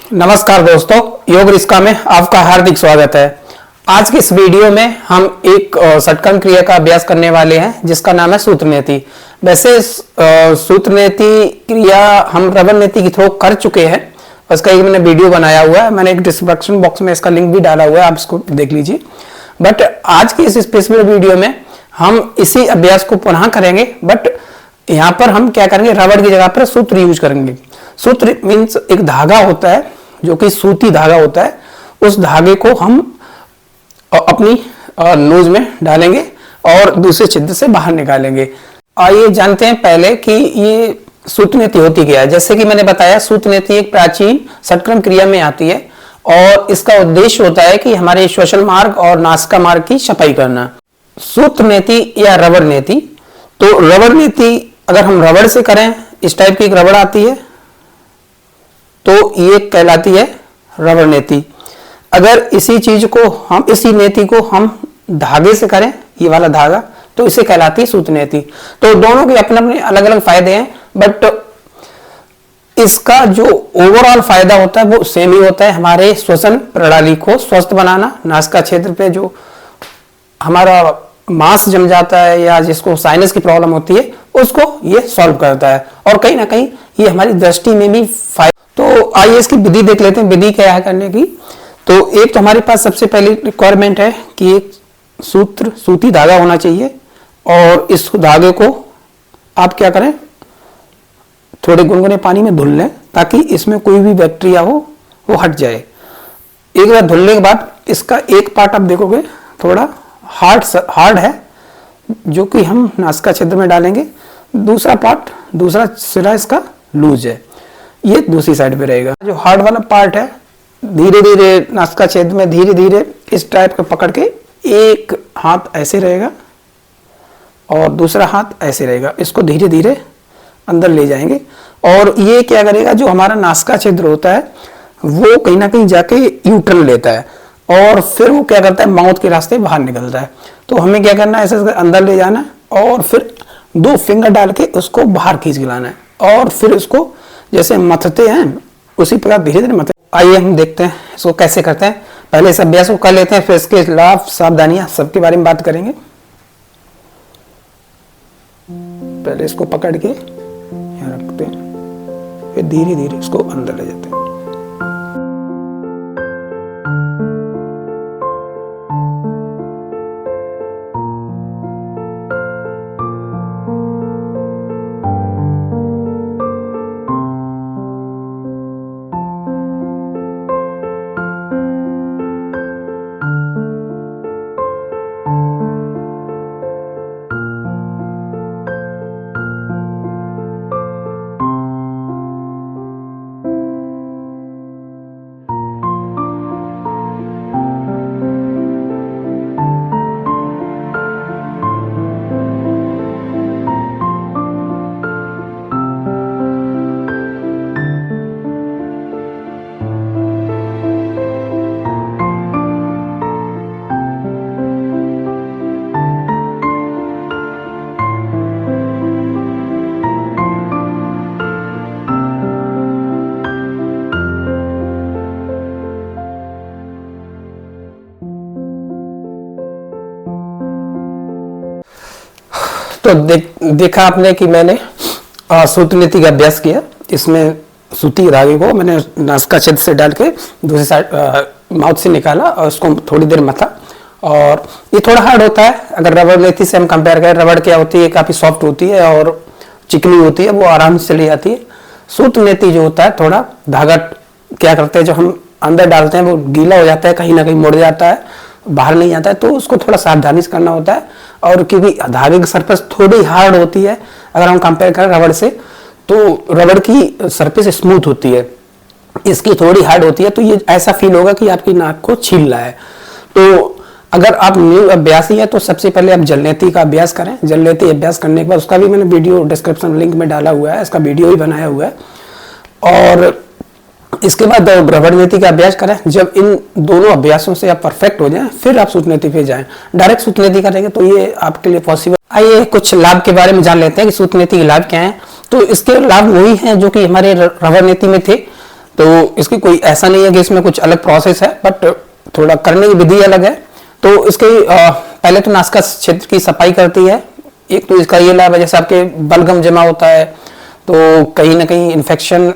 नमस्कार दोस्तों, योग रिश्का में आपका हार्दिक स्वागत है। आज की इस वीडियो में हम एक षटकर्म क्रिया का अभ्यास करने वाले हैं जिसका नाम है सूत्रनेति। वैसे सूत्रनेति क्रिया हम रबर नेति के थ्रू कर चुके हैं, उसका एक मैंने वीडियो बनाया हुआ है, मैंने एक डिस्क्रिप्शन बॉक्स में इसका लिंक भी डाला हुआ है, आप इसको देख लीजिए। बट आज की इस स्पेशल वीडियो में हम इसी अभ्यास को पुनः करेंगे, बट यहाँ पर हम क्या करेंगे, रबड़ की जगह पर सूत्र यूज करेंगे। सूत्र मीन्स एक धागा होता है जो कि सूती धागा होता है, उस धागे को हम अपनी नोज में डालेंगे और दूसरे छिद्र से बाहर निकालेंगे। आइए जानते हैं पहले कि ये सूत्रनेति होती क्या है। जैसे कि मैंने बताया, सूत्रनेति एक प्राचीन षटकर्म क्रिया में आती है और इसका उद्देश्य होता है कि हमारे श्वसन मार्ग और नासिका मार्ग की सफाई करना। सूत्रनेति या रबड़ नेति, तो रबड़ नेति अगर हम रबड़ से करें, इस टाइप की एक रबड़ आती है तो ये कहलाती है रबड़ नेति। अगर इसी चीज को हम, इसी नेति को हम धागे से करें, ये वाला धागा, तो इसे कहलाती है सूत्रनेति। तो दोनों के अपने अपने अलग अलग फायदे हैं, बट इसका जो ओवरऑल फायदा होता है वो सेम ही होता है। हमारे श्वसन प्रणाली को स्वस्थ बनाना, नासिका क्षेत्र पे जो हमारा मांस जम जाता है या जिसको साइनस की प्रॉब्लम होती है उसको ये सॉल्व करता है, और कहीं ना कहीं ये हमारी दृष्टि में भी फायदा। तो आइए इसकी विधि देख लेते हैं, विधि क्या है करने की। तो एक तो हमारे पास सबसे पहली रिक्वायरमेंट है कि एक सूती धागा होना चाहिए, और इस धागे को आप क्या करें, थोड़े गुनगुने पानी में धुल लें ताकि इसमें कोई भी बैक्टीरिया हो वो हट जाए। एक बार धुलने के बाद इसका एक पार्ट आप देखोगे थोड़ा हार्ड है, जो कि हम नासिका छिद्र में डालेंगे। दूसरा पार्ट, दूसरा सिरा इसका लूज है, ये दूसरी साइड पे रहेगा। जो हार्ड वाला पार्ट है, धीरे धीरे नासिका छिद्र में धीरे धीरे इस टाइप का पकड़ के, एक हाथ ऐसे रहेगा और दूसरा हाथ ऐसे रहेगा, इसको धीरे धीरे अंदर ले जाएंगे। और ये क्या करेगा, जो हमारा नासिका छिद्र होता है वो कहीं ना कहीं जाके यू टर्न लेता है और फिर वो क्या करता है, माउथ के रास्ते बाहर निकलता है। तो हमें क्या करना है, ऐसे अंदर ले जाना है और फिर 2 फिंगर डाल के उसको बाहर खींच के लाना है, और फिर उसको जैसे मथते हैं उसी प्रकार धीरे धीरे मथते। आइए हम देखते हैं इसको कैसे करते हैं। पहले इस अभ्यास को कर लेते हैं, फिर इसके लाभ सावधानियां सबके बारे में बात करेंगे। पहले इसको पकड़ के यहाँ रखते हैं, फिर धीरे धीरे इसको अंदर ले जाते हैं। तो देखा आपने कि मैंने सूत्रनेति का अभ्यास किया। इसमें सूती धागे को मैंने नासिका छिद्र से डाल के दूसरी साइड माउथ से निकाला और उसको थोड़ी देर मथा। और ये थोड़ा हार्ड होता है, अगर रबड़ नेति से हम कंपेयर करें, रबड़ क्या होती है, काफ़ी सॉफ्ट होती है और चिकनी होती है, वो आराम से चली जाती है। सूत्रनेति जो होता है, थोड़ा धागा क्या करते हैं, जो हम अंदर डालते हैं वो गीला हो जाता है, कहीं ना कहीं मुड़ जाता है, बाहर नहीं आता है, तो उसको थोड़ा सावधानी से करना होता है। और क्योंकि धागे की सरफेस थोड़ी हार्ड होती है अगर हम कंपेयर करें रबड़ से, तो रबड़ की सरफेस स्मूथ होती है, इसकी थोड़ी हार्ड होती है, तो ये ऐसा फील होगा कि आपकी नाक को छील रहा है। तो अगर आप न्यू अभ्यासी है तो सबसे पहले आप जलनेति का अभ्यास करें। जलनेति अभ्यास करने के बाद उसका भी मैंने वीडियो डिस्क्रिप्शन लिंक में डाला हुआ है, इसका वीडियो ही बनाया हुआ है। और इसके बाद रबड़ नेति का अभ्यास करें। जब इन दोनों अभ्यासों से आप परफेक्ट हो जाएं, फिर आप सूत्रनेति पे जाएं। डायरेक्ट सूत्रनेति करेंगे तो ये आपके लिए पॉसिबल। आइए कुछ लाभ के बारे में जान लेते हैं कि सूत्रनेति के लाभ क्या हैं। तो इसके लाभ वही हैं जो कि हमारे रबड़ नेति में थे। तो इसकी कोई ऐसा नहीं है कि इसमें कुछ अलग प्रोसेस है, बट थोड़ा करने की विधि अलग है। तो इसके पहले तो नासिका क्षेत्र की सफाई करती है। एक तो इसका ये लाभ है, जैसे आपके बलगम जमा होता है तो कहीं ना कहीं इन्फेक्शन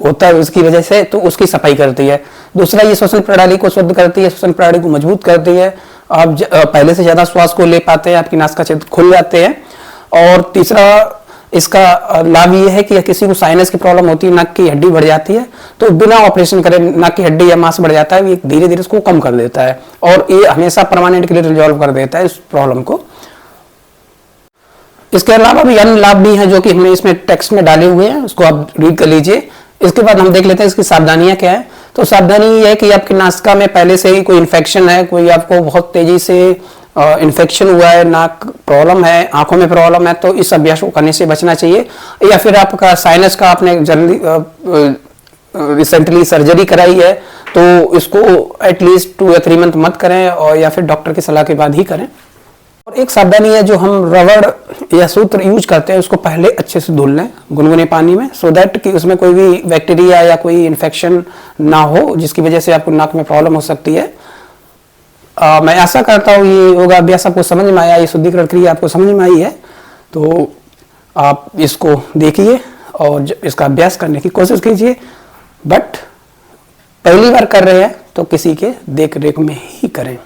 होता है उसकी वजह से, तो उसकी सफाई करती है। दूसरा, ये श्वसन प्रणाली को शुद्ध करती है, श्वसन प्रणाली को मजबूत करती है। आप पहले से ज्यादा श्वास को ले पाते हैं, आपकी नासिका क्षेत्र खुल जाते हैं। और तीसरा इसका लाभ ये है कि किसी को साइनस की प्रॉब्लम होती है, नाक की हड्डी बढ़ जाती है, तो बिना ऑपरेशन करे नाक की हड्डी या मांस बढ़ जाता है, ये धीरे धीरे इसको कम कर देता है और ये हमेशा परमानेंट के लिए रिजॉल्व कर देता है इस प्रॉब्लम को। इसके अलावा भी अन्य लाभ भी हैं जो कि हमने इसमें टेक्स्ट में डाले हुए हैं, उसको आप रीड कर लीजिए। इसके बाद हम देख लेते हैं इसकी सावधानियां क्या है। तो सावधानी ये है कि आपकी नासिका में पहले से ही कोई इन्फेक्शन है, कोई आपको बहुत तेजी से इन्फेक्शन हुआ है, नाक प्रॉब्लम है, आंखों में प्रॉब्लम है, तो इस अभ्यास को करने से बचना चाहिए। या फिर आपका साइनस का आपने जल्दी रिसेंटली सर्जरी कराई है तो इसको एटलीस्ट 2 या 3 मंथ मत करें, और या फिर डॉक्टर की सलाह के बाद ही करें। और एक सावधानी है, जो हम रबड़ या सूत्र यूज करते हैं उसको पहले अच्छे से धुल लें गुनगुने पानी में, सो दैट कि उसमें कोई भी बैक्टीरिया या कोई इन्फेक्शन ना हो जिसकी वजह से आपको नाक में प्रॉब्लम हो सकती है। मैं आशा करता हूँ ये योगा अभ्यास आपको समझ में आया, ये शुद्धिकरण क्रिया आपको समझ में आई है, तो आप इसको देखिए और इसका अभ्यास करने की कोशिश कीजिए। बट पहली बार कर रहे हैं तो किसी के देख रेख में ही करें।